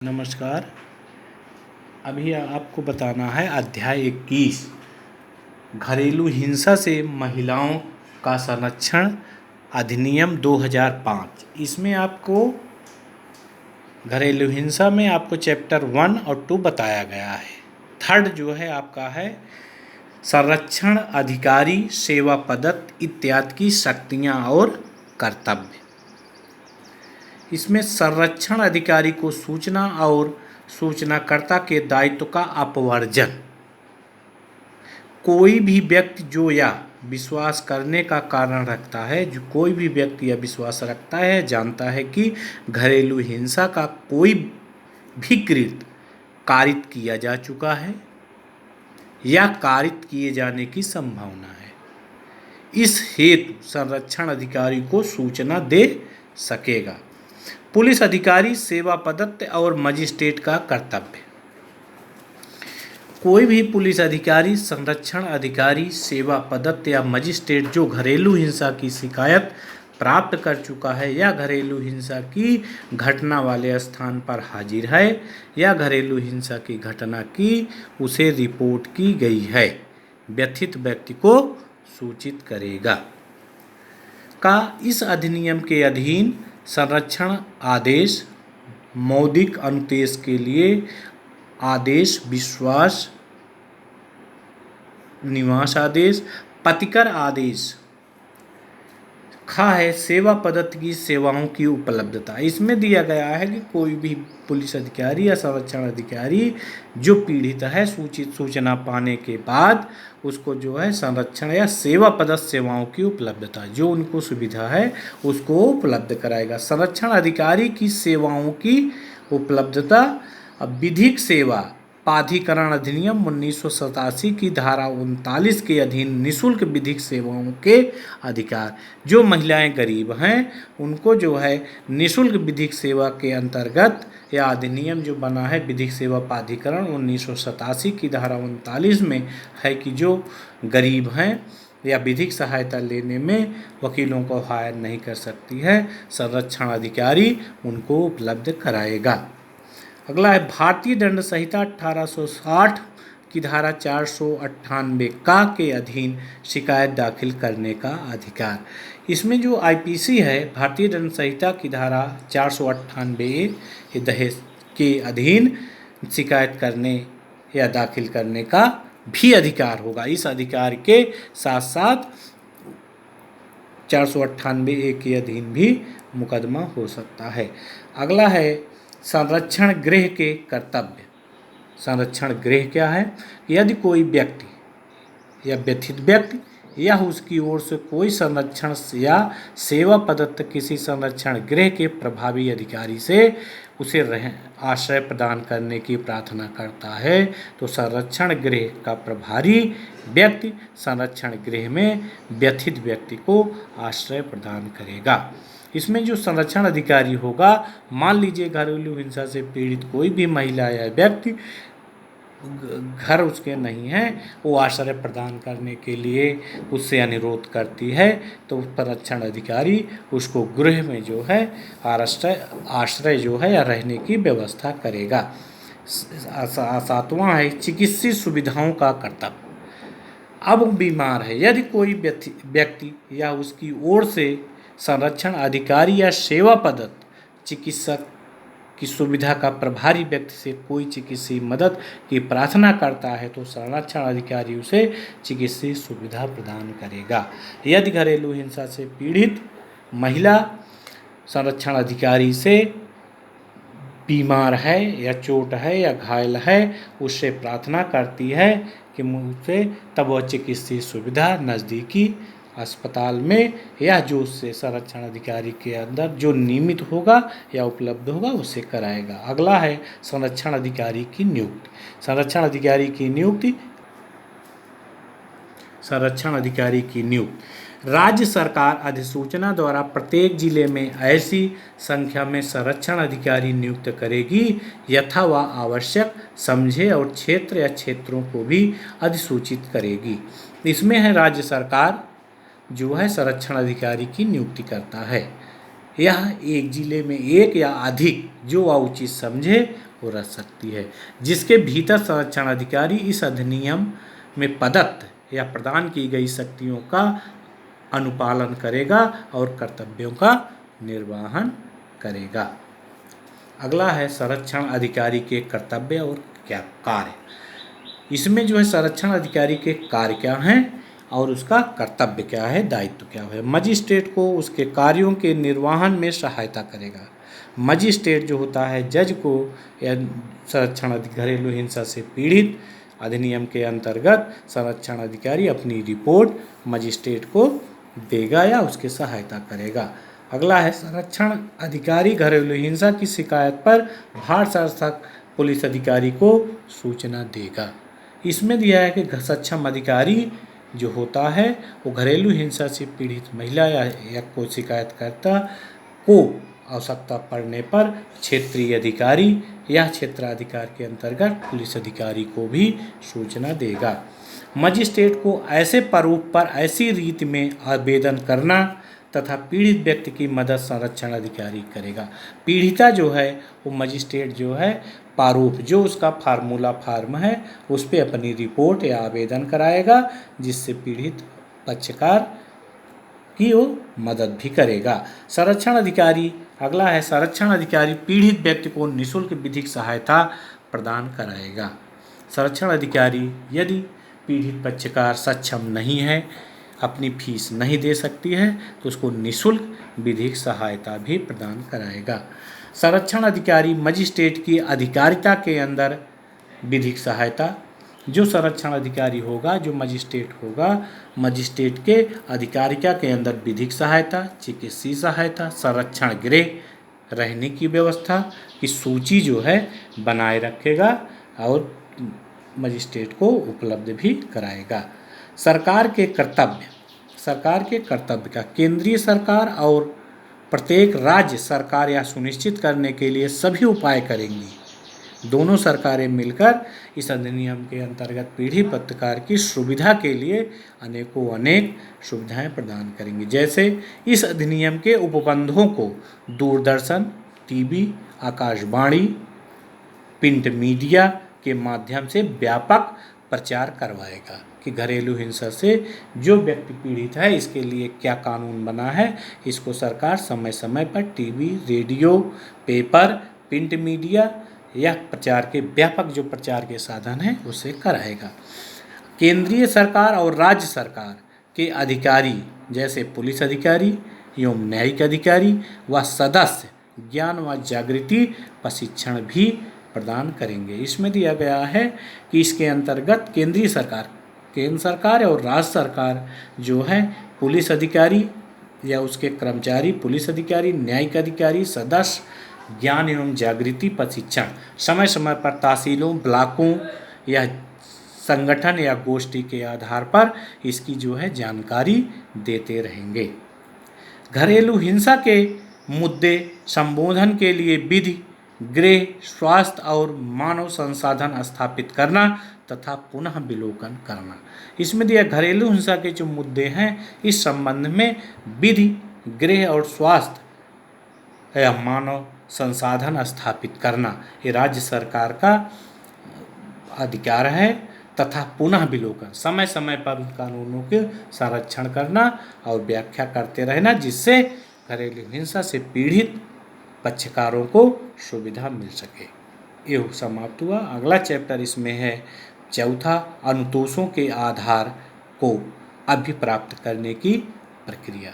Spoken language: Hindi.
नमस्कार। अभी आपको बताना है अध्याय 21 घरेलू हिंसा से महिलाओं का संरक्षण अधिनियम 2005। इसमें आपको घरेलू हिंसा में आपको चैप्टर 1 और 2 बताया गया है। थर्ड जो है आपका है संरक्षण अधिकारी सेवा पदक इत्यादि की शक्तियाँ और कर्तव्य। इसमें संरक्षण अधिकारी को सूचना और सूचनाकर्ता के दायित्व का अपवर्जन। कोई भी व्यक्ति जो या विश्वास करने का कारण रखता है, जो कोई भी व्यक्ति यह विश्वास रखता है, जानता है कि घरेलू हिंसा का कोई भी कृत्य कारित किया जा चुका है या कारित किए जाने की संभावना है, इस हेतु संरक्षण अधिकारी को सूचना दे सकेगा। पुलिस अधिकारी सेवा पदक और मजिस्ट्रेट का कर्तव्य। कोई भी पुलिस अधिकारी, संरक्षण अधिकारी, सेवा पदक या मजिस्ट्रेट जो घरेलू हिंसा की शिकायत प्राप्त कर चुका है या घरेलू हिंसा की घटना वाले स्थान पर हाजिर है या घरेलू हिंसा की घटना की उसे रिपोर्ट की गई है, व्यथित व्यक्ति को सूचित करेगा। का इस अधिनियम के अधीन संरक्षण आदेश, मौद्रिक अनुदेश के लिए आदेश, विश्वास निवास आदेश, प्रतिकर आदेश है सेवा पद्धति की सेवाओं की उपलब्धता। इसमें दिया गया है कि कोई भी पुलिस अधिकारी या संरक्षण अधिकारी जो पीड़ित है सूचना पाने के बाद उसको जो है संरक्षण या सेवा पद्धति सेवाओं की उपलब्धता, जो उनको सुविधा है उसको उपलब्ध कराएगा। संरक्षण अधिकारी की सेवाओं की उपलब्धता। विधिक सेवा प्राधिकरण अधिनियम 1987 की धारा 39 के अधीन निःशुल्क विधिक सेवाओं के अधिकार। जो महिलाएं गरीब हैं उनको जो है निःशुल्क विधिक सेवा के अंतर्गत यह अधिनियम जो बना है विधिक सेवा प्राधिकरण 1987 की धारा 39 में है कि जो गरीब हैं या विधिक सहायता लेने में वकीलों को हायर नहीं कर सकती है, संरक्षण अधिकारी उनको उपलब्ध कराएगा। अगला है भारतीय दंड संहिता 1860 की धारा 498 का के अधीन शिकायत दाखिल करने का अधिकार। इसमें जो आईपीसी है भारतीय दंड संहिता की धारा 498 दहेज के अधीन शिकायत करने या दाखिल करने का भी अधिकार होगा। इस अधिकार के साथ साथ 498 के अधीन भी मुकदमा हो सकता है। अगला है संरक्षण गृह के कर्तव्य। संरक्षण गृह क्या है? यदि कोई व्यक्ति या व्यथित व्यक्ति या उसकी ओर से कोई संरक्षण या सेवा प्रदत्त किसी संरक्षण गृह के प्रभावी अधिकारी से उसे आश्रय प्रदान करने की प्रार्थना करता है तो संरक्षण गृह का प्रभारी व्यक्ति संरक्षण गृह में व्यथित व्यक्ति को आश्रय प्रदान करेगा। इसमें जो संरक्षण अधिकारी होगा, मान लीजिए घरेलू हिंसा से पीड़ित कोई भी महिला या व्यक्ति घर उसके नहीं है, वो आश्रय प्रदान करने के लिए उससे अनुरोध करती है तो संरक्षण अधिकारी उसको गृह में जो है आश्रय जो है या रहने की व्यवस्था करेगा। 7वां है चिकित्सीय सुविधाओं का कर्तव्य। अब बीमार है, यदि कोई व्यक्ति या उसकी ओर से संरक्षण अधिकारी या सेवा पदक चिकित्सक की सुविधा का प्रभारी व्यक्ति से कोई चिकित्सीय मदद की प्रार्थना करता है तो संरक्षण अधिकारी उसे चिकित्सीय सुविधा प्रदान करेगा। यदि घरेलू हिंसा से पीड़ित महिला संरक्षण अधिकारी से बीमार है या चोट है या घायल है, उससे प्रार्थना करती है कि मुझसे, तब वह चिकित्सीय सुविधा नज़दीकी अस्पताल में या जो उससे संरक्षण अधिकारी के अंदर जो नियमित होगा या उपलब्ध होगा उसे कराएगा। अगला है संरक्षण अधिकारी की नियुक्ति। संरक्षण अधिकारी की नियुक्ति राज्य सरकार अधिसूचना द्वारा प्रत्येक जिले में ऐसी संख्या में संरक्षण अधिकारी नियुक्त करेगी यथा वह आवश्यक समझे और क्षेत्र या क्षेत्रों को भी अधिसूचित करेगी। इसमें है राज्य सरकार जो है संरक्षण अधिकारी की नियुक्ति करता है। यह एक जिले में एक या अधिक जो उचित समझे वो रच सकती है, जिसके भीतर संरक्षण अधिकारी इस अधिनियम में प्रदत्त या प्रदान की गई शक्तियों का अनुपालन करेगा और कर्तव्यों का निर्वहन करेगा। अगला है संरक्षण अधिकारी के कर्तव्य और क्या कार्य। इसमें जो है संरक्षण अधिकारी के कार्य क्या हैं और उसका कर्तव्य क्या है, दायित्व क्या है। मजिस्ट्रेट को उसके कार्यों के निर्वहन में सहायता करेगा। मजिस्ट्रेट जो होता है जज को या संरक्षण घरेलू हिंसा से पीड़ित अधिनियम के अंतर्गत संरक्षण अधिकारी अपनी रिपोर्ट मजिस्ट्रेट को देगा या उसकी सहायता करेगा। अगला है संरक्षण अधिकारी घरेलू हिंसा की शिकायत पर भारत शासक पुलिस अधिकारी को सूचना देगा। इसमें दिया है कि सक्षम अधिकारी जो होता है वो घरेलू हिंसा से पीड़ित महिला या कोई शिकायतकर्ता को आवश्यकता पड़ने पर क्षेत्रीय अधिकारी या क्षेत्राधिकार के अंतर्गत पुलिस अधिकारी को भी सूचना देगा। मजिस्ट्रेट को ऐसे प्रारूप पर ऐसी रीति में आवेदन करना तथा पीड़ित व्यक्ति की मदद संरक्षण अधिकारी करेगा। पीड़िता जो है वो मजिस्ट्रेट जो है प्रारूप जो उसका फार्मूला फॉर्म है उस पर अपनी रिपोर्ट या आवेदन कराएगा, जिससे पीड़ित पक्षकार की वो मदद भी करेगा। संरक्षण अधिकारी अगला है संरक्षण अधिकारी पीड़ित व्यक्ति को निःशुल्क विधिक सहायता प्रदान कराएगा। संरक्षण अधिकारी यदि पीड़ित पक्षकार सक्षम नहीं है, अपनी फीस नहीं दे सकती है, तो उसको निःशुल्क विधिक सहायता भी प्रदान कराएगा। संरक्षण अधिकारी मजिस्ट्रेट की अधिकारिता के अंदर विधिक सहायता, जो संरक्षण अधिकारी होगा जो मजिस्ट्रेट होगा, मजिस्ट्रेट के अधिकारिता के अंदर विधिक सहायता, चिकित्सीय सहायता, संरक्षण गृह रहने की व्यवस्था की सूची जो है बनाए रखेगा और मजिस्ट्रेट को उपलब्ध भी कराएगा। सरकार के कर्तव्य का केंद्रीय सरकार और प्रत्येक राज्य सरकार यह सुनिश्चित करने के लिए सभी उपाय करेंगी। दोनों सरकारें मिलकर इस अधिनियम के अंतर्गत पीड़ित पत्रकार की सुविधा के लिए अनेक सुविधाएं प्रदान करेंगी। जैसे इस अधिनियम के उपबंधों को Doordarshan, TV, Akashvani, print media के माध्यम से व्यापक प्रचार करवाएगा कि घरेलू हिंसा से जो व्यक्ति पीड़ित है इसके लिए क्या कानून बना है। इसको सरकार समय समय पर TV, radio, paper, print media या प्रचार के व्यापक जो प्रचार के साधन हैं उसे कराएगा। केंद्रीय सरकार और राज्य सरकार के अधिकारी जैसे पुलिस अधिकारी एवं न्यायिक अधिकारी व सदस्य ज्ञान व जागृति प्रशिक्षण भी प्रदान करेंगे। इसमें दिया गया है कि इसके अंतर्गत केंद्र सरकार और राज्य सरकार जो है पुलिस अधिकारी या उसके कर्मचारी, पुलिस अधिकारी, न्यायिक अधिकारी, सदस्य ज्ञान एवं जागृति प्रशिक्षण समय समय पर तहसीलों, ब्लॉकों या संगठन या गोष्ठी के आधार पर इसकी जो है जानकारी देते रहेंगे। घरेलू हिंसा के मुद्दे संबोधन के लिए विधि, गृह, स्वास्थ्य और मानव संसाधन स्थापित करना तथा पुनः विलोकन करना। इसमें दिया घरेलू हिंसा के जो मुद्दे हैं इस संबंध में विधि, गृह और स्वास्थ्य या मानव संसाधन स्थापित करना ये राज्य सरकार का अधिकार है तथा पुनः विलोकन समय समय पर उन कानूनों के संरक्षण करना और व्याख्या करते रहना, जिससे घरेलू हिंसा से पीड़ित पक्षकारों को सुविधा मिल सके। ये समाप्त हुआ। अगला चैप्टर इसमें है चौथा, अनुतोषों के आधार को अभिप्राप्त करने की प्रक्रिया।